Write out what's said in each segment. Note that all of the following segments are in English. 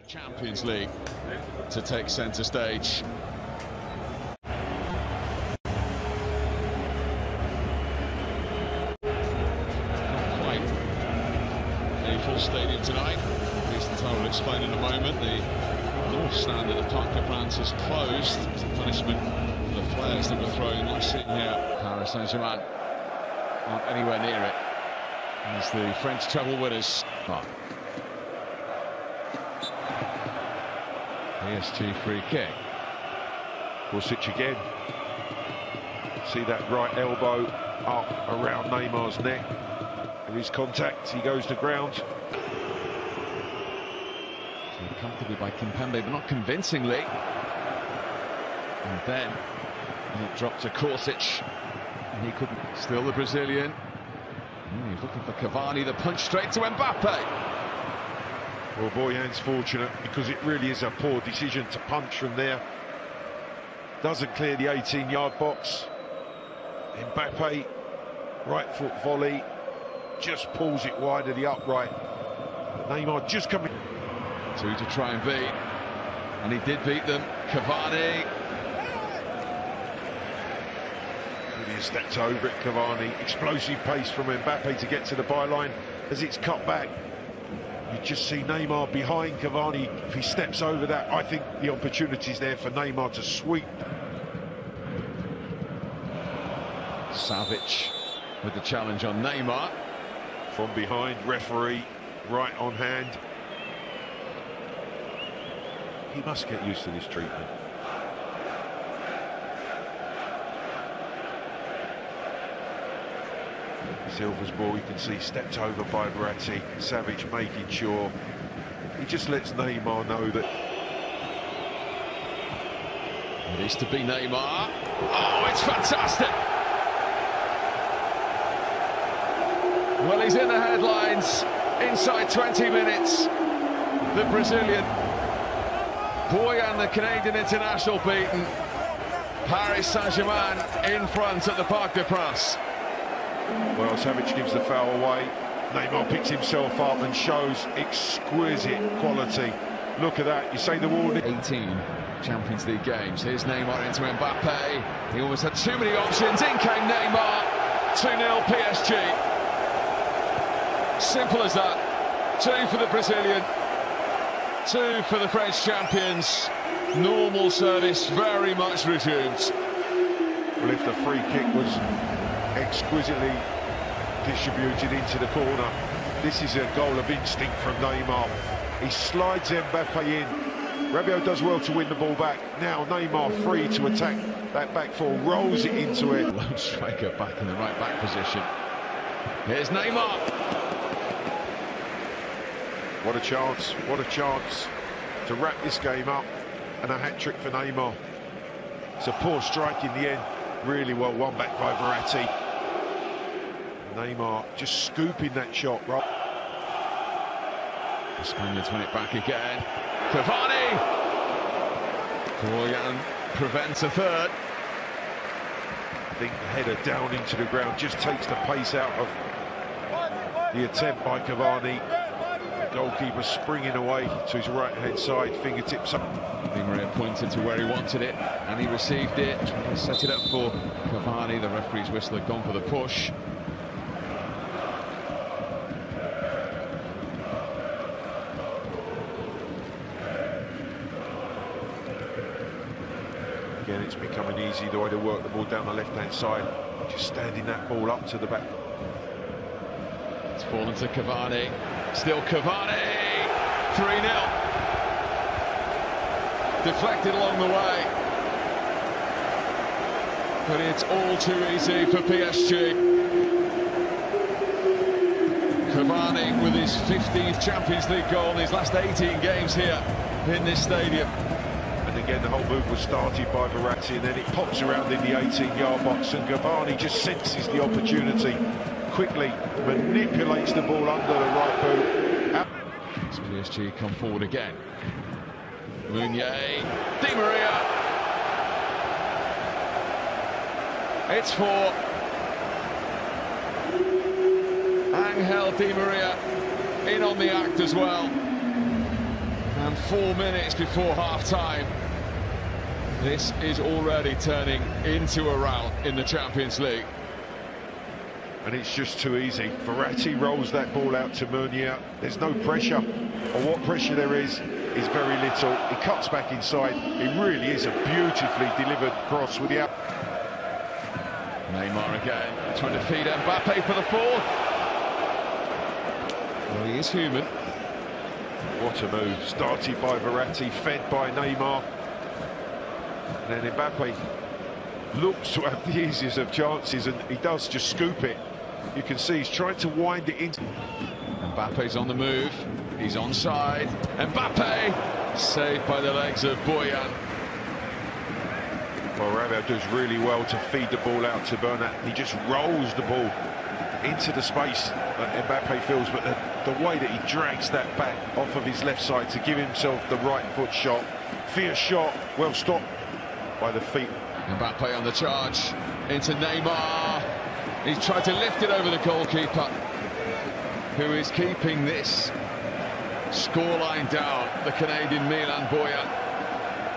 Champions League to take centre stage. Not quite a full stadium tonight. At least I will explain in a moment. The north stand at the Parc des Princes is closed as a punishment for the flares that were thrown last season here. Paris Saint-Germain aren't anywhere near it as the French treble winners. PSG free kick. Vučić again. See that right elbow up around Neymar's neck. There is contact, he goes to ground. So comfortably by Kimpembe, but not convincingly. And then it dropped to Vučić. And he couldn't. Still the Brazilian. He's looking for Cavani, the punch straight to Mbappe. Well, Boyan's fortunate because it really is a poor decision to punch from there. Doesn't clear the 18-yard box. Mbappe, right foot volley, just pulls it wide of the upright. Neymar just coming. Two to try and beat, and he did beat them. Cavani. Really stepped over it, Cavani. Explosive pace from Mbappe to get to the byline as it's cut back. You just see Neymar behind Cavani. If he steps over that, I think the opportunity's there for Neymar to sweep. Savic with the challenge on Neymar. From behind, referee right on hand. He must get used to this treatment. Silva's ball, you can see, stepped over by Verratti. Savic making sure. He just lets Neymar know that. It is to be Neymar. Oh, it's fantastic! Well, he's in the headlines inside 20 minutes. The Brazilian. Boyan, the Canadian international, beaten. Paris Saint-Germain in front at the Parc des Princes. Well, Savic gives the foul away. Neymar picks himself up and shows exquisite quality. Look at that, you say the warning. 18 Champions League games. Here's Neymar into Mbappe. He almost had too many options. In came Neymar. 2-0 PSG. Simple as that. 2 for the Brazilian. 2 for the French champions. Normal service very much resumed. Well, if the free kick was exquisitely distributed into the corner, this is a goal of instinct from Neymar. He slides Mbappe in. Rabiot does well to win the ball back. Now Neymar free to attack that back four, rolls it into it. Lone striker back in the right back position. Here's Neymar. What a chance to wrap this game up, and a hat-trick for Neymar. It's a poor strike in the end, really well won back by Verratti. Neymar just scooping that shot, right? The Spaniards win it back again. Cavani! Boyan prevents a third. I think the header down into the ground just takes the pace out of the attempt by Cavani. The goalkeeper springing away to his right-hand side, fingertips up. Di Maria pointed to where he wanted it, and he received it. Set it up for Cavani. The referee's whistle had gone for the push. Again, it's becoming easy the way to work the ball down the left-hand side, just standing that ball up to the back. It's fallen to Cavani. Still Cavani. 3-0. Deflected along the way. But it's all too easy for PSG. Cavani with his 15th Champions League goal in his last 18 games here in this stadium. And again, the whole move was started by Verratti, and then it pops around in the 18-yard box, and Cavani just senses the opportunity, quickly manipulates the ball under the right boot. As PSG come forward again. Meunier, Di Maria. It's for Angel Di Maria in on the act as well. And 4 minutes before half-time, this is already turning into a rout in the Champions League. And it's just too easy. Verratti rolls that ball out to Meunier. There's no pressure, or what pressure there is very little. He cuts back inside. It really is a beautifully delivered cross with the out. Neymar again, trying to feed Mbappe for the fourth. Well, he is human. What a move. Started by Verratti, fed by Neymar. And then Mbappe looks to have the easiest of chances, and he does just scoop it. You can see he's trying to wind it into. Mbappe's on the move. He's onside. Mbappe saved by the legs of Boyan. Well, Rabiot does really well to feed the ball out to Bernat. He just rolls the ball into the space that Mbappe feels, but the way that he drags that back off of his left side to give himself the right foot shot. Fierce shot, well stopped by the feet. Mbappe on the charge into Neymar. He's tried to lift it over the goalkeeper, who is keeping this scoreline down, the Canadian Milan Boyan.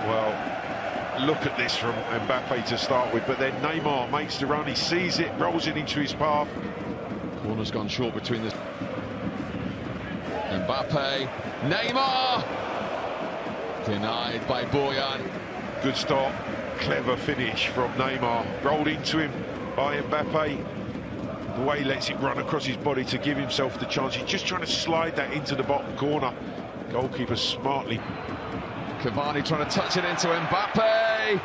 Well, look at this from Mbappe to start with, but then Neymar makes the run, he sees it, rolls it into his path. Corner's gone short between the... Mbappe, Neymar! Denied by Boyan. Good stop, clever finish from Neymar. Rolled into him by Mbappe. The way he lets it run across his body to give himself the chance. He's just trying to slide that into the bottom corner. Goalkeeper smartly. Cavani trying to touch it into Mbappe.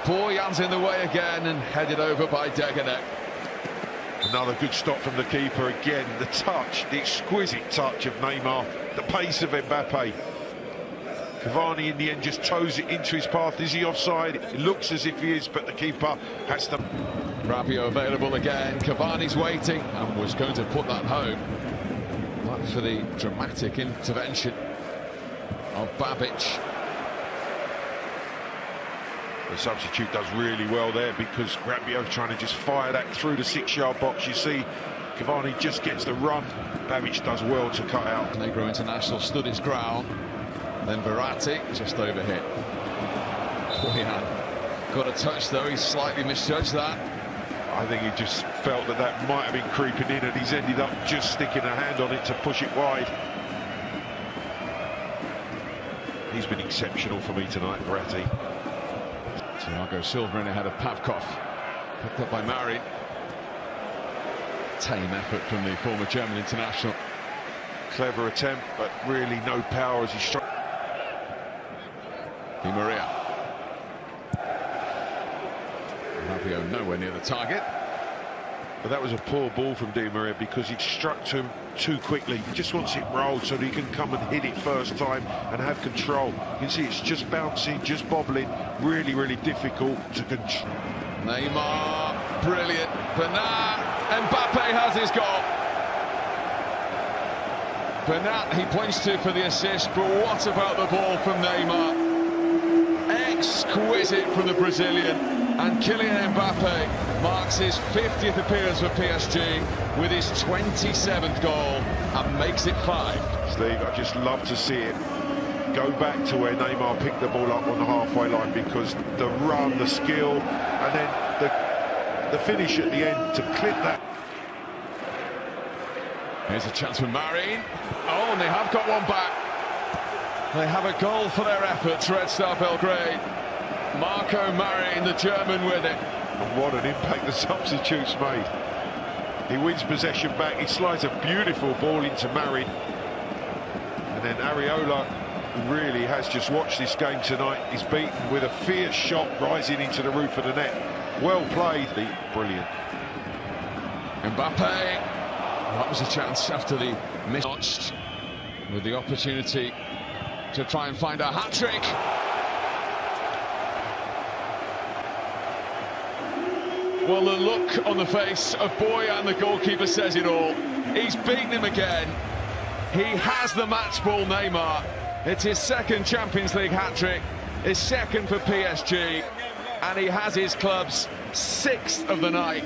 Boyan's in the way again and headed over by Deganek. Another good stop from the keeper again. The touch, the exquisite touch of Neymar. The pace of Mbappe. Cavani in the end just toes it into his path. Is he offside? It looks as if he is, but the keeper has to... Rabiot available again. Cavani's waiting and was going to put that home, but for the dramatic intervention of Babic. The substitute does really well there, because Rabiot's trying to just fire that through the 6-yard box. You see Cavani just gets the run. Babic does well to cut out. Negro International stood his ground. Then Verratti just overhit. Boyan got a touch though, he slightly misjudged that. I think he just felt that that might have been creeping in, and he's ended up just sticking a hand on it to push it wide. He's been exceptional for me tonight, Verratti. Thiago Silva in ahead of Pavkov. Picked up by Marin. Tame effort from the former German international. Clever attempt, but really no power as he struck. Di Maria. Rabiot nowhere near the target. But that was a poor ball from Di Maria, because he struck to him too quickly. He just wants it rolled so that he can come and hit it first time and have control. You can see it's just bouncing, just bobbling. Really, really difficult to control. Neymar, brilliant. Bernat, Mbappe has his goal. Bernat he points to for the assist, but what about the ball from Neymar? Exquisite from the Brazilian, and Kylian Mbappe marks his 50th appearance for PSG with his 27th goal and makes it 5. Steve, I just love to see it go back to where Neymar picked the ball up on the halfway line, because the run, the skill, and then the finish at the end to clip that. Here's a chance for Marin. Oh, and they have got one back. They have a goal for their efforts, Red Star Belgrade. Marco Marin, the German, with it. And what an impact the substitutes made. He wins possession back, he slides a beautiful ball into Marin. And then Areola really has just watched this game tonight. He's beaten with a fierce shot rising into the roof of the net. Well played. Brilliant. Mbappe. That was a chance after the miss, with the opportunity to try and find a hat-trick. Well, the look on the face of Boyan, the goalkeeper, says it all. He's beaten him again. He has the match ball, Neymar. It's his second Champions League hat-trick, his second for PSG, and he has his club's 6th of the night.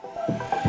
Sport.